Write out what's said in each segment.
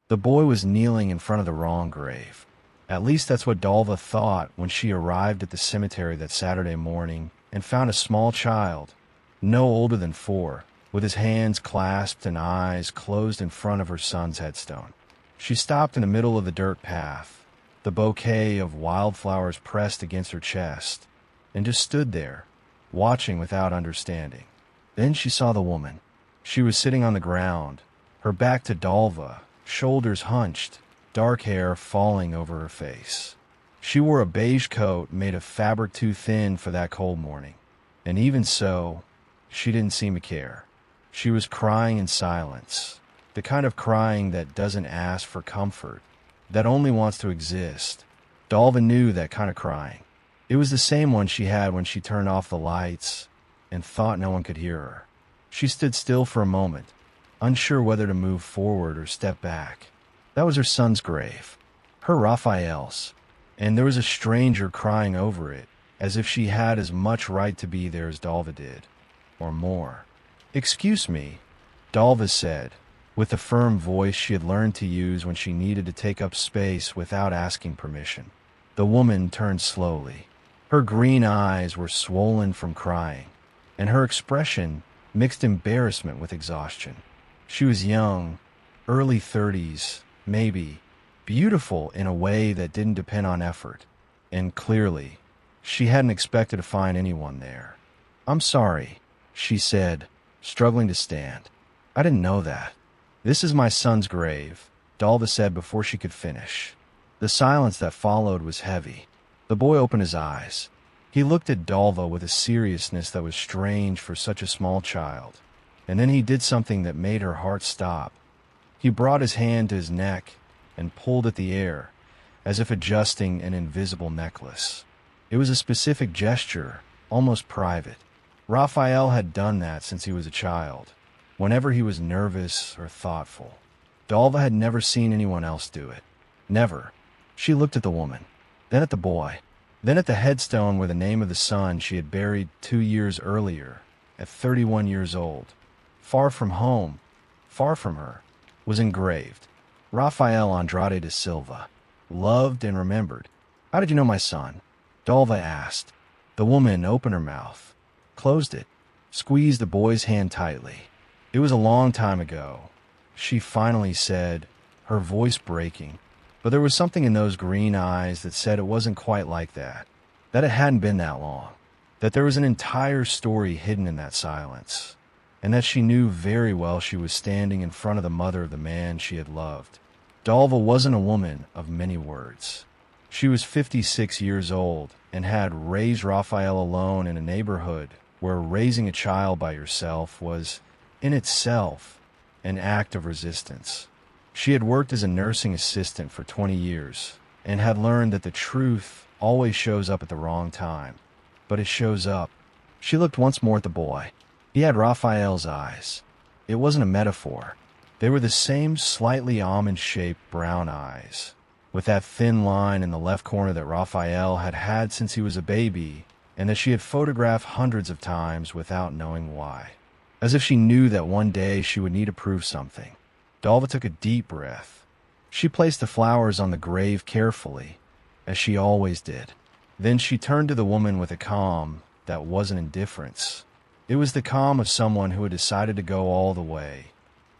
The boy was kneeling in front of the wrong grave. At least that's what Dalva thought when she arrived at the cemetery that Saturday morning and found a small child, no older than 4, with his hands clasped and eyes closed in front of her son's headstone. She stopped in the middle of the dirt path, the bouquet of wildflowers pressed against her chest, and just stood there, watching without understanding. Then she saw the woman. She was sitting on the ground, her back to Dalva, shoulders hunched, dark hair falling over her face. She wore a beige coat made of fabric too thin for that cold morning, and even so, she didn't seem to care. She was crying in silence, the kind of crying that doesn't ask for comfort, that only wants to exist. Dalva knew that kind of crying. It was the same one she had when she turned off the lights and thought no one could hear her. She stood still for a moment, unsure whether to move forward or step back. That was her son's grave, her Rafael's, and there was a stranger crying over it, as if she had as much right to be there as Dalva did, or more. "Excuse me," Dalva said, with the firm voice she had learned to use when she needed to take up space without asking permission. The woman turned slowly. Her green eyes were swollen from crying, and her expression mixed embarrassment with exhaustion. She was young, early 30s, maybe, beautiful in a way that didn't depend on effort, and clearly, she hadn't expected to find anyone there. "I'm sorry," she said, struggling to stand. "I didn't know that." "This is my son's grave," Dalva said before she could finish. The silence that followed was heavy. The boy opened his eyes. He looked at Dalva with a seriousness that was strange for such a small child, and then he did something that made her heart stop. He brought his hand to his neck and pulled at the air, as if adjusting an invisible necklace. It was a specific gesture, almost private. Rafael had done that since he was a child, whenever he was nervous or thoughtful. Dalva had never seen anyone else do it. Never. She looked at the woman, then at the boy, then at the headstone where the name of the son she had buried 2 years earlier, at 31 years old, far from home, far from her, was engraved. Rafael Andrade de Silva, loved and remembered. "How did you know my son?" Dalva asked. The woman opened her mouth, closed it, squeezed the boy's hand tightly. "It was a long time ago," she finally said, her voice breaking. But there was something in those green eyes that said it wasn't quite like that it hadn't been that long, that there was an entire story hidden in that silence, and that she knew very well she was standing in front of the mother of the man she had loved. Dalva wasn't a woman of many words. She was 56 years old and had raised Rafael alone in a neighborhood where raising a child by yourself was, in itself, an act of resistance. She had worked as a nursing assistant for 20 years and had learned that the truth always shows up at the wrong time. But it shows up. She looked once more at the boy. He had Rafael's eyes. It wasn't a metaphor. They were the same slightly almond-shaped brown eyes, with that thin line in the left corner that Rafael had had since he was a baby and that she had photographed hundreds of times without knowing why. As if she knew that one day she would need to prove something. Dalva took a deep breath. She placed the flowers on the grave carefully, as she always did. Then she turned to the woman with a calm that wasn't indifference. It was the calm of someone who had decided to go all the way,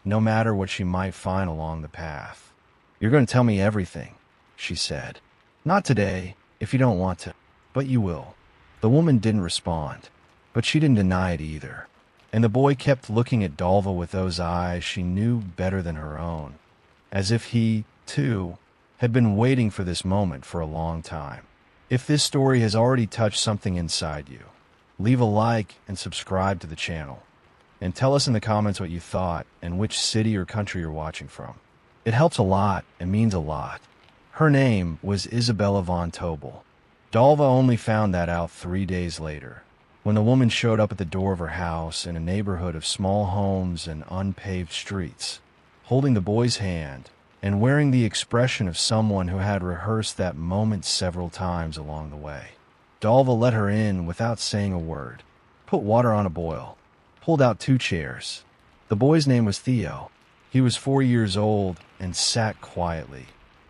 no matter what she might find along the path. "You're going to tell me everything," she said. "Not today, if you don't want to, but you will." The woman didn't respond, but she didn't deny it either. And the boy kept looking at Dalva with those eyes she knew better than her own, as if he, too, had been waiting for this moment for a long time. If this story has already touched something inside you, leave a like and subscribe to the channel. And tell us in the comments what you thought and which city or country you're watching from. It helps a lot and means a lot. Her name was Isabella von Tobel. Dalva only found that out 3 days later, when the woman showed up at the door of her house in a neighborhood of small homes and unpaved streets, holding the boy's hand and wearing the expression of someone who had rehearsed that moment several times along the way. Dalva let her in without saying a word, put water on a boil, pulled out 2 chairs. The boy's name was Theo. He was 4 years old and sat quietly,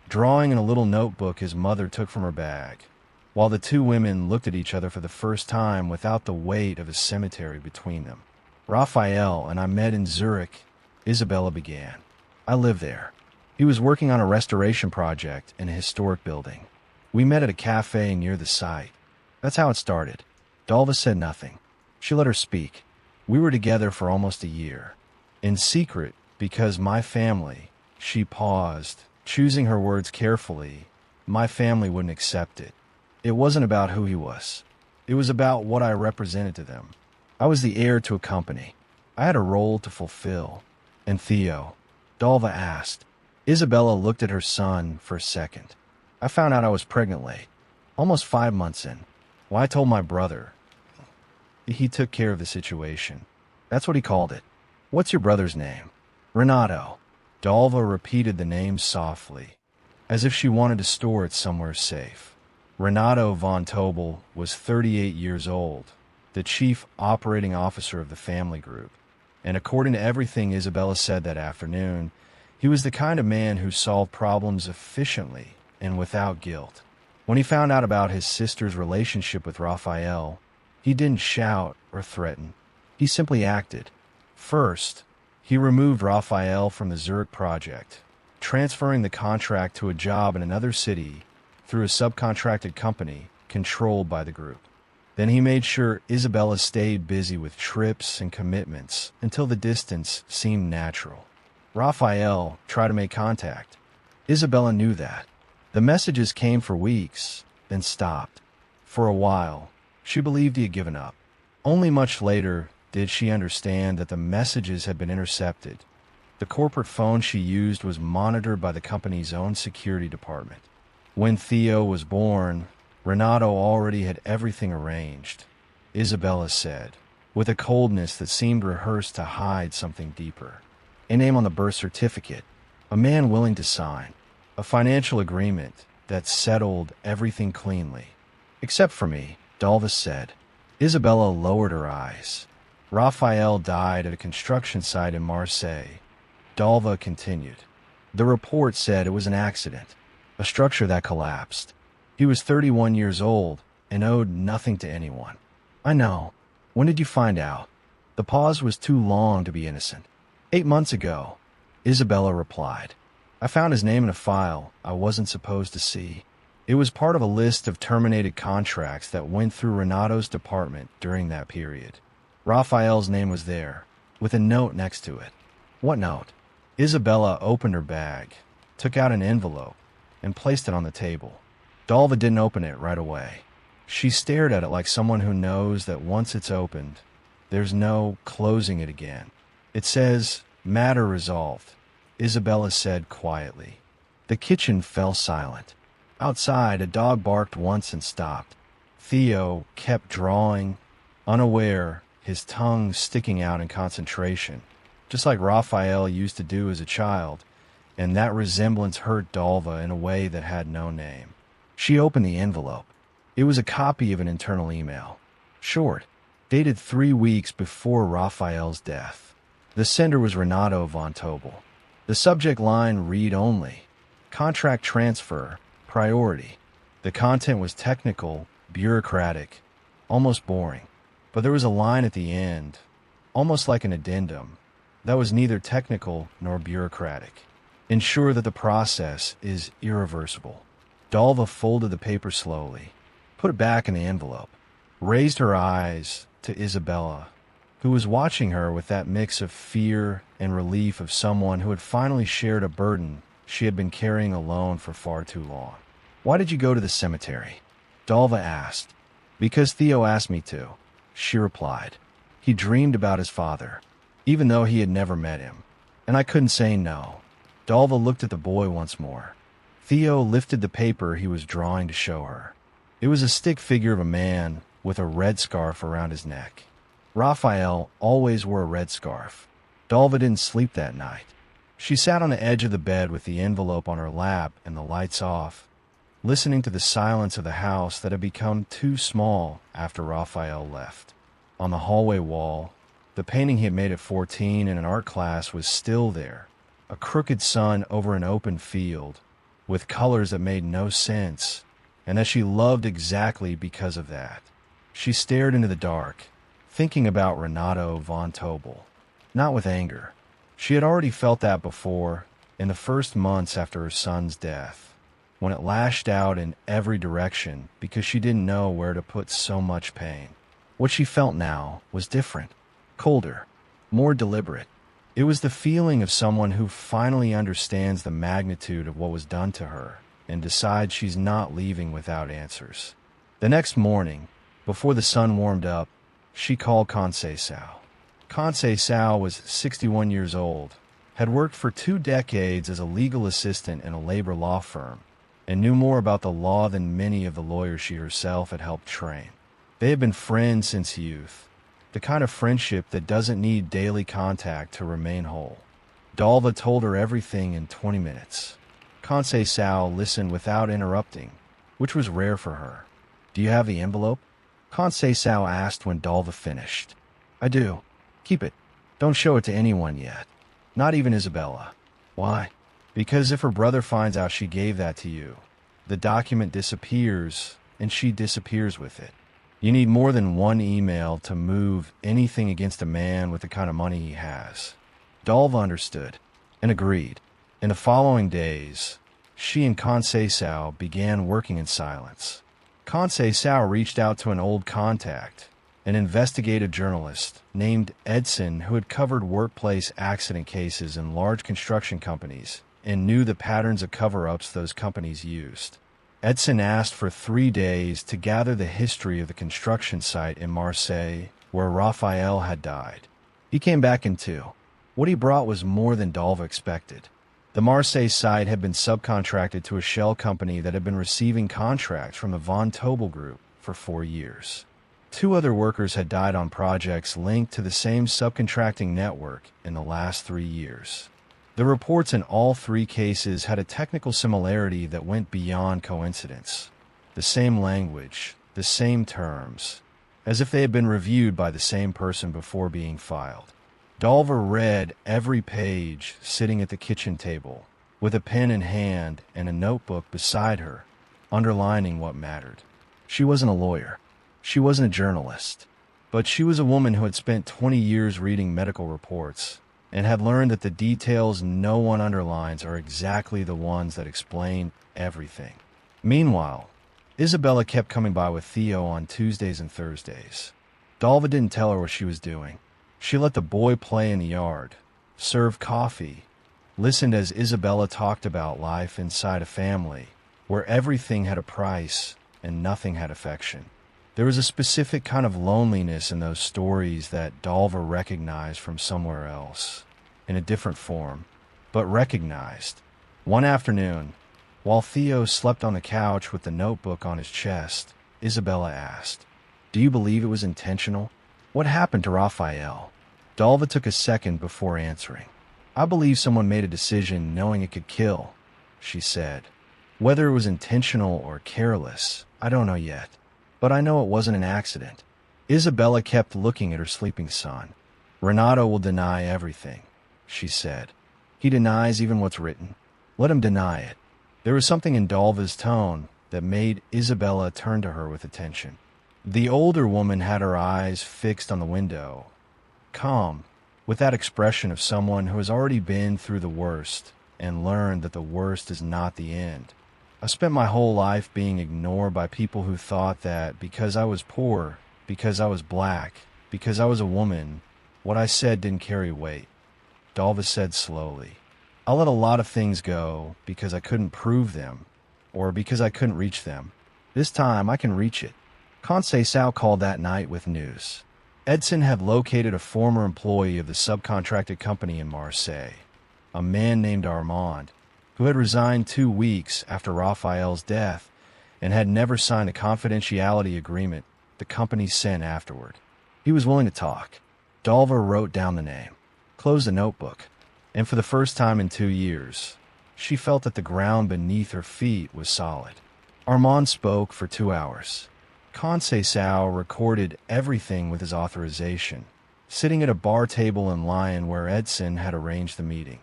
drawing in a little notebook his mother took from her bag, while the two women looked at each other for the first time without the weight of a cemetery between them. Rafael and I met in Zurich, Isabella began. I lived there. He was working on a restoration project in a historic building. We met at a cafe near the site. That's how it started. Dalva said nothing. She let her speak. We were together for almost a year. In secret, because my family, she paused, choosing her words carefully, my family wouldn't accept it. It wasn't about who he was. It was about what I represented to them. I was the heir to a company. I had a role to fulfill. And Theo? Dalva asked. Isabella looked at her son for a second. I found out I was pregnant late, almost 5 months in. Well, I told my brother. He took care of the situation. That's what he called it. What's your brother's name? Renato. Dalva repeated the name softly, as if she wanted to store it somewhere safe. Renato von Tobel was 38 years old, the chief operating officer of the family group. And according to everything Isabella said that afternoon, he was the kind of man who solved problems efficiently and without guilt. When he found out about his sister's relationship with Rafael, he didn't shout or threaten. He simply acted. First, he removed Rafael from the Zurich project, transferring the contract to a job in another city through a subcontracted company controlled by the group. Then he made sure Isabella stayed busy with trips and commitments until the distance seemed natural. Rafael tried to make contact. Isabella knew that. The messages came for weeks, then stopped. For a while, she believed he had given up. Only much later did she understand that the messages had been intercepted. The corporate phone she used was monitored by the company's own security department. When Theo was born, Renato already had everything arranged, Isabella said, with a coldness that seemed rehearsed to hide something deeper. A name on the birth certificate, a man willing to sign, a financial agreement that settled everything cleanly. Except for me, Dalva said. Isabella lowered her eyes. Rafael died at a construction site in Marseille. Dalva continued. The report said it was an accident, a structure that collapsed. He was 31 years old and owed nothing to anyone. I know. When did you find out? The pause was too long to be innocent. 8 months ago, Isabella replied. I found his name in a file I wasn't supposed to see. It was part of a list of terminated contracts that went through Renato's department during that period. Rafael's name was there, with a note next to it. What note? Isabella opened her bag, took out an envelope, and placed it on the table. Dalva didn't open it right away. She stared at it like someone who knows that once it's opened, there's no closing it again. It says, "Matter resolved," Isabella said quietly. The kitchen fell silent. Outside, a dog barked once and stopped. Theo kept drawing, unaware, his tongue sticking out in concentration, just like Rafael used to do as a child, and that resemblance hurt Dalva in a way that had no name. She opened the envelope. It was a copy of an internal email. Short, dated 3 weeks before Rafael's death. The sender was Renato von Tobel. The subject line read only. Contract transfer, priority. The content was technical, bureaucratic, almost boring. But there was a line at the end, almost like an addendum, that was neither technical nor bureaucratic. Ensure that the process is irreversible. Dalva folded the paper slowly, put it back in the envelope, raised her eyes to Isabella, who was watching her with that mix of fear and relief of someone who had finally shared a burden she had been carrying alone for far too long. Why did you go to the cemetery? Dalva asked. Because Theo asked me to, she replied. He dreamed about his father, even though he had never met him, and I couldn't say no. Dalva looked at the boy once more. Theo lifted the paper he was drawing to show her. It was a stick figure of a man with a red scarf around his neck. Rafael always wore a red scarf. Dalva didn't sleep that night. She sat on the edge of the bed with the envelope on her lap and the lights off, listening to the silence of the house that had become too small after Rafael left. On the hallway wall, the painting he had made at 14 in an art class was still there, a crooked sun over an open field, with colors that made no sense, and that she loved exactly because of that. She stared into the dark, thinking about Renato von Tobel, not with anger. She had already felt that before, in the first months after her son's death, when it lashed out in every direction because she didn't know where to put so much pain. What she felt now was different, colder, more deliberate. It was the feeling of someone who finally understands the magnitude of what was done to her and decides she's not leaving without answers. The next morning, before the sun warmed up, she called Conceição. Conceição was 61 years old, had worked for 2 decades as a legal assistant in a labor law firm, and knew more about the law than many of the lawyers she herself had helped train. They had been friends since youth, the kind of friendship that doesn't need daily contact to remain whole. Dalva told her everything in 20 minutes. Conceição listened without interrupting, which was rare for her. "Do you have the envelope?" Conceição asked when Dalva finished. "I do. Keep it. Don't show it to anyone yet. Not even Isabella." "Why?" "Because if her brother finds out she gave that to you, the document disappears, and she disappears with it. You need more than one email to move anything against a man with the kind of money he has." Dalva understood and agreed. In the following days, she and Conceição began working in silence. Conceição reached out to an old contact, an investigative journalist named Edson who had covered workplace accident cases in large construction companies and knew the patterns of cover-ups those companies used. Edson asked for 3 days to gather the history of the construction site in Marseille where Rafael had died. He came back in 2. What he brought was more than Dalva expected. The Marseille site had been subcontracted to a shell company that had been receiving contracts from the Von Tobel Group for 4 years. 2 other workers had died on projects linked to the same subcontracting network in the last 3 years. The reports in all 3 cases had a technical similarity that went beyond coincidence. The same language, the same terms, as if they had been reviewed by the same person before being filed. Dalva read every page sitting at the kitchen table, with a pen in hand and a notebook beside her, underlining what mattered. She wasn't a lawyer. She wasn't a journalist. But she was a woman who had spent 20 years reading medical reports and had learned that the details no one underlines are exactly the ones that explain everything. Meanwhile, Isabella kept coming by with Theo on Tuesdays and Thursdays. Dalva didn't tell her what she was doing. She let the boy play in the yard, served coffee, listened as Isabella talked about life inside a family where everything had a price and nothing had affection. There was a specific kind of loneliness in those stories that Dalva recognized from somewhere else, in a different form, but recognized. One afternoon, while Theo slept on the couch with the notebook on his chest, Isabella asked, "Do you believe it was intentional? What happened to Rafael?" Dalva took a second before answering. "I believe someone made a decision knowing it could kill," she said. "Whether it was intentional or careless, I don't know yet. But I know it wasn't an accident." Isabella kept looking at her sleeping son. "Renato will deny everything," she said. "He denies even what's written. Let him deny it." There was something in Dalva's tone that made Isabella turn to her with attention. The older woman had her eyes fixed on the window, calm, with that expression of someone who has already been through the worst and learned that the worst is not the end. "I spent my whole life being ignored by people who thought that because I was poor, because I was black, because I was a woman, what I said didn't carry weight." Dalva said slowly, "I let a lot of things go because I couldn't prove them, or because I couldn't reach them. This time I can reach it." Conceição called that night with news. Edson had located a former employee of the subcontracted company in Marseille, a man named Armand, who had resigned 2 weeks after Rafael's death and had never signed a confidentiality agreement the company sent afterward. He was willing to talk. Dalva wrote down the name, closed the notebook, and for the first time in 2 years, she felt that the ground beneath her feet was solid. Armand spoke for 2 hours. Conceição recorded everything with his authorization, sitting at a bar table in Lyon where Edson had arranged the meeting.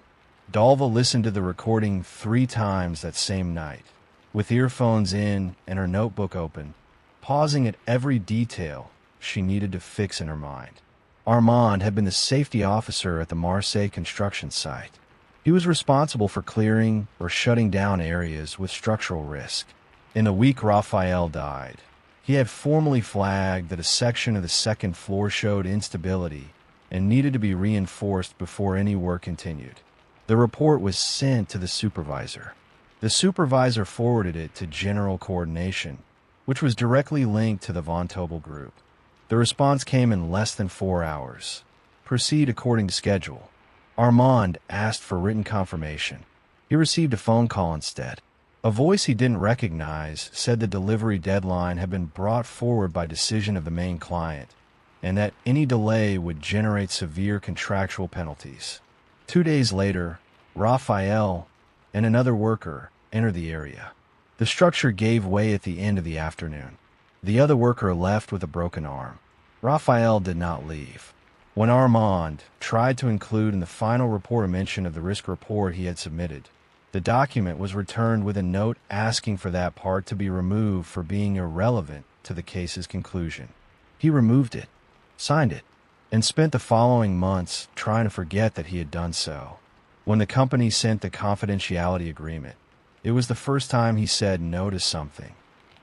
Dalva listened to the recording 3 times that same night, with earphones in and her notebook open, pausing at every detail she needed to fix in her mind. Armand had been the safety officer at the Marseille construction site. He was responsible for clearing or shutting down areas with structural risk. In the week Rafael died, he had formally flagged that a section of the second floor showed instability and needed to be reinforced before any work continued. The report was sent to the supervisor. The supervisor forwarded it to General Coordination, which was directly linked to the Von Tobel Group. The response came in less than 4 hours. Proceed according to schedule. Armand asked for written confirmation. He received a phone call instead. A voice he didn't recognize said the delivery deadline had been brought forward by decision of the main client, and that any delay would generate severe contractual penalties. 2 days later, Rafael and another worker entered the area. The structure gave way at the end of the afternoon. The other worker left with a broken arm. Rafael did not leave. When Armand tried to include in the final report a mention of the risk report he had submitted, the document was returned with a note asking for that part to be removed for being irrelevant to the case's conclusion. He removed it, signed it, and spent the following months trying to forget that he had done so. When the company sent the confidentiality agreement, it was the first time he said no to something.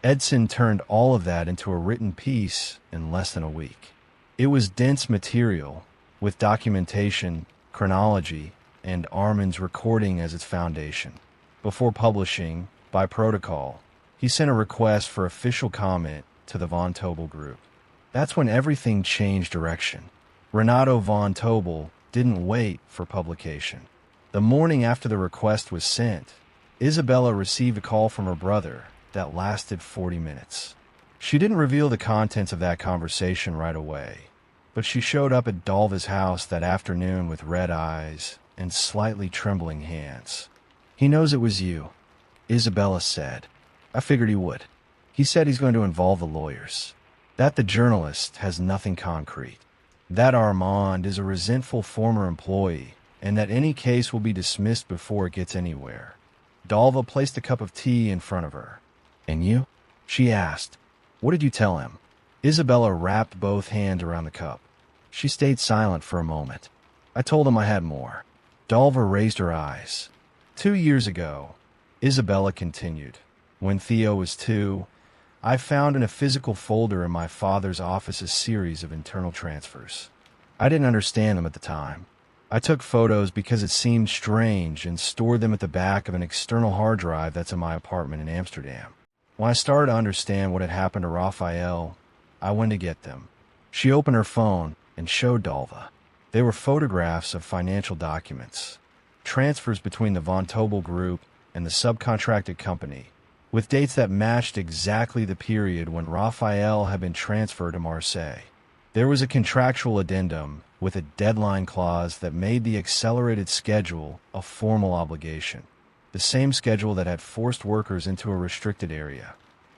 Edson turned all of that into a written piece in less than a week. It was dense material, with documentation, chronology, and Armand's recording as its foundation. Before publishing, by protocol, he sent a request for official comment to the Von Tobel Group. That's when everything changed direction. Renato Von Tobel didn't wait for publication. The morning after the request was sent, Isabella received a call from her brother that lasted 40 minutes. She didn't reveal the contents of that conversation right away, but she showed up at Dalva's house that afternoon with red eyes and slightly trembling hands. "He knows it was you," Isabella said. "I figured he would. He said he's going to involve the lawyers. That the journalist has nothing concrete. That Armand is a resentful former employee, and that any case will be dismissed before it gets anywhere." Dalva placed a cup of tea in front of her. "And you?" she asked. "What did you tell him?" Isabella wrapped both hands around the cup. She stayed silent for a moment. "I told him I had more." Dalva raised her eyes. 2 years ago, Isabella continued, when Theo was 2, I found in a physical folder in my father's office a series of internal transfers. I didn't understand them at the time. I took photos because it seemed strange and stored them at the back of an external hard drive that's in my apartment in Amsterdam. When I started to understand what had happened to Rafael, I went to get them. She opened her phone and showed Dalva. They were photographs of financial documents, transfers between the Von Tobel Group and the subcontracted company, with dates that matched exactly the period when Rafael had been transferred to Marseille. There was a contractual addendum with a deadline clause that made the accelerated schedule a formal obligation, the same schedule that had forced workers into a restricted area.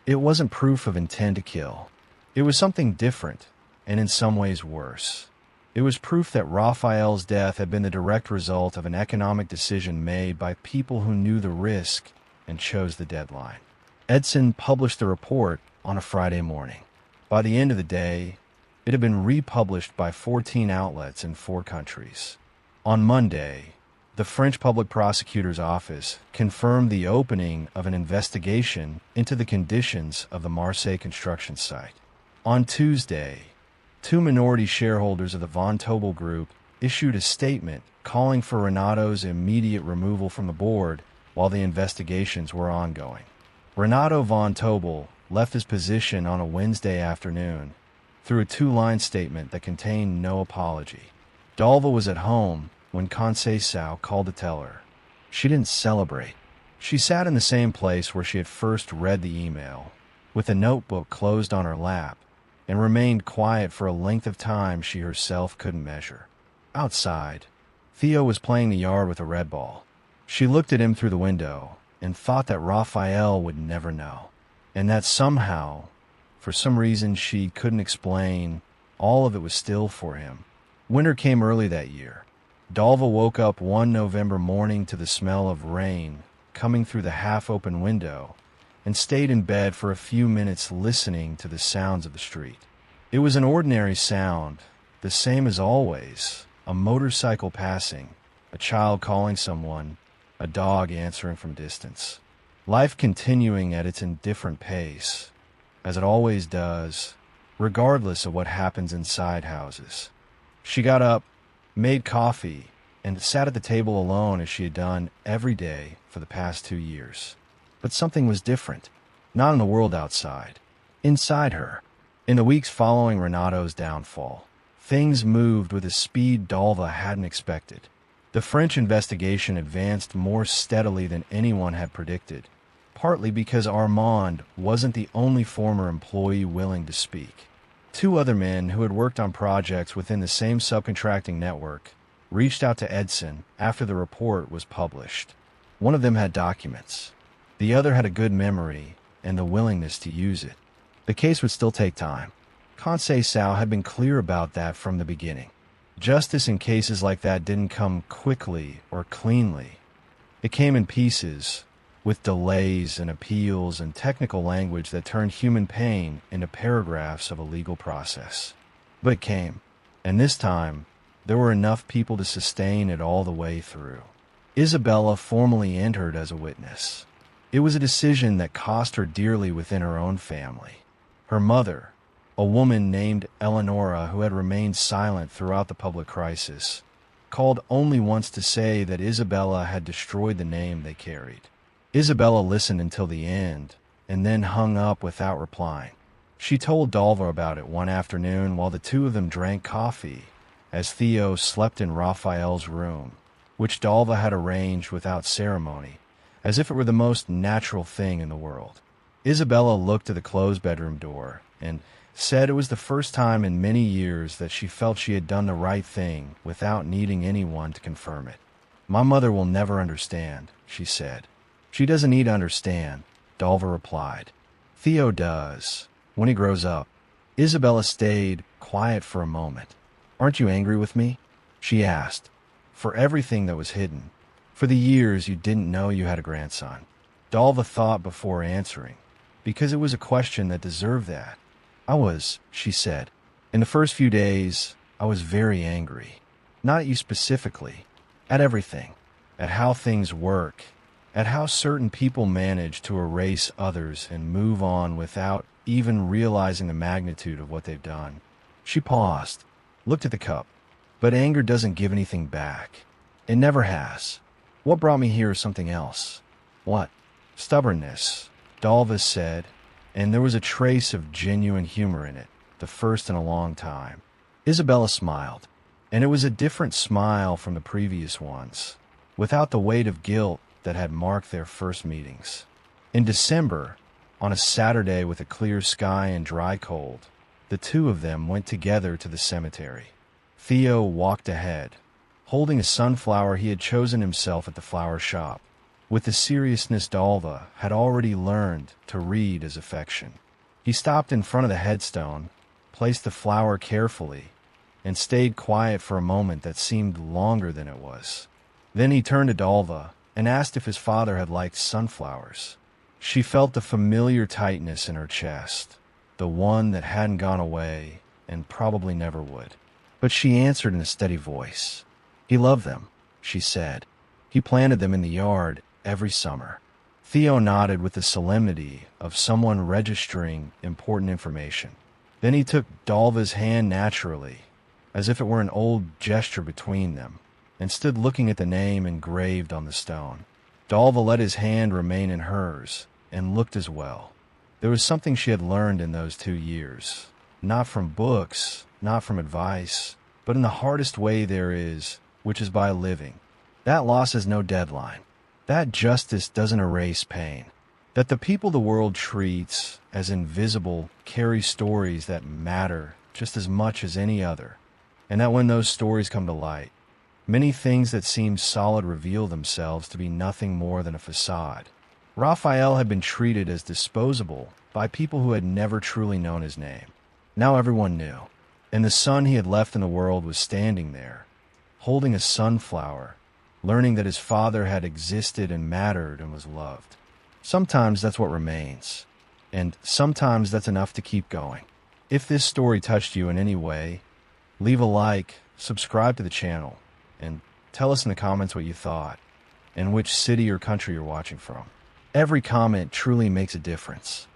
It wasn't proof of intent to kill. It was something different, and in some ways worse. It was proof that Rafael's death had been the direct result of an economic decision made by people who knew the risk and chose the deadline. Edson published the report on a Friday morning. By the end of the day, it had been republished by 14 outlets in 4 countries. On Monday, the French Public Prosecutor's Office confirmed the opening of an investigation into the conditions of the Marseille construction site. On Tuesday, 2 minority shareholders of the Von Tobel Group issued a statement calling for Renato's immediate removal from the board while the investigations were ongoing. Renato Von Tobel left his position on a Wednesday afternoon through a 2-line statement that contained no apology. Dalva was at home when Conceição called to tell her. She didn't celebrate. She sat in the same place where she had first read the email, with a notebook closed on her lap, and remained quiet for a length of time she herself couldn't measure. Outside, Theo was playing the yard with a red ball. She looked at him through the window and thought that Rafael would never know, and that somehow, for some reason she couldn't explain, all of it was still for him. Winter came early that year. Dalva woke up one November morning to the smell of rain coming through the half-open window and stayed in bed for a few minutes listening to the sounds of the street. It was an ordinary sound, the same as always: a motorcycle passing, a child calling someone, a dog answering from distance. Life continuing at its indifferent pace, as it always does, regardless of what happens inside houses. She got up, made coffee, and sat at the table alone as she had done every day for the past 2 years. But something was different, not in the world outside, inside her. In the weeks following Renato's downfall, things moved with a speed Dalva hadn't expected. The French investigation advanced more steadily than anyone had predicted, partly because Armand wasn't the only former employee willing to speak. 2 other men who had worked on projects within the same subcontracting network reached out to Edson after the report was published. One of them had documents. The other had a good memory and the willingness to use it. The case would still take time. Conceição had been clear about that from the beginning. Justice in cases like that didn't come quickly or cleanly. It came in pieces, with delays and appeals and technical language that turned human pain into paragraphs of a legal process. But it came, and this time, there were enough people to sustain it all the way through. Isabella formally entered as a witness. It was a decision that cost her dearly within her own family. Her mother, a woman named Eleonora who had remained silent throughout the public crisis, called only once to say that Isabella had destroyed the name they carried. Isabella listened until the end, and then hung up without replying. She told Dalva about it one afternoon while the 2 of them drank coffee, as Theo slept in Rafael's room, which Dalva had arranged without ceremony, as if it were the most natural thing in the world. Isabella looked to the closed bedroom door, and said it was the first time in many years that she felt she had done the right thing without needing anyone to confirm it. "My mother will never understand," she said. "She doesn't need to understand," Dalva replied. "Theo does, when he grows up." Isabella stayed quiet for a moment. "Aren't you angry with me?" she asked. "For everything that was hidden. For the years you didn't know you had a grandson." Dalva thought before answering, because it was a question that deserved that. "I was," she said. "In the first few days, I was very angry. Not at you specifically, at everything. At how things work, at how certain people manage to erase others and move on without even realizing the magnitude of what they've done." She paused, looked at the cup. "But anger doesn't give anything back. It never has. What brought me here is something else." "What?" "Stubbornness," Dalva said, and there was a trace of genuine humor in it, the first in a long time. Isabella smiled, and it was a different smile from the previous ones, without the weight of guilt that had marked their first meetings. In December, on a Saturday with a clear sky and dry cold, the 2 of them went together to the cemetery. Theo walked ahead, holding a sunflower he had chosen himself at the flower shop, with the seriousness Dalva had already learned to read as affection. He stopped in front of the headstone, placed the flower carefully, and stayed quiet for a moment that seemed longer than it was. Then he turned to Dalva and asked if his father had liked sunflowers. She felt the familiar tightness in her chest, the one that hadn't gone away and probably never would. But she answered in a steady voice. "He loved them," she said. "He planted them in the yard every summer." Theo nodded with the solemnity of someone registering important information. Then he took Dalva's hand naturally, as if it were an old gesture between them, and stood looking at the name engraved on the stone. Dalva let his hand remain in hers, and looked as well. There was something she had learned in those 2 years, not from books, not from advice, but in the hardest way there is, which is by living. That loss has no deadline. That justice doesn't erase pain. That the people the world treats as invisible carry stories that matter just as much as any other. And that when those stories come to light, many things that seem solid reveal themselves to be nothing more than a facade. Rafael had been treated as disposable by people who had never truly known his name. Now everyone knew, and the son he had left in the world was standing there, holding a sunflower, learning that his father had existed and mattered and was loved. Sometimes that's what remains, and sometimes that's enough to keep going. If this story touched you in any way, leave a like, subscribe to the channel, and tell us in the comments what you thought and which city or country you're watching from. Every comment truly makes a difference.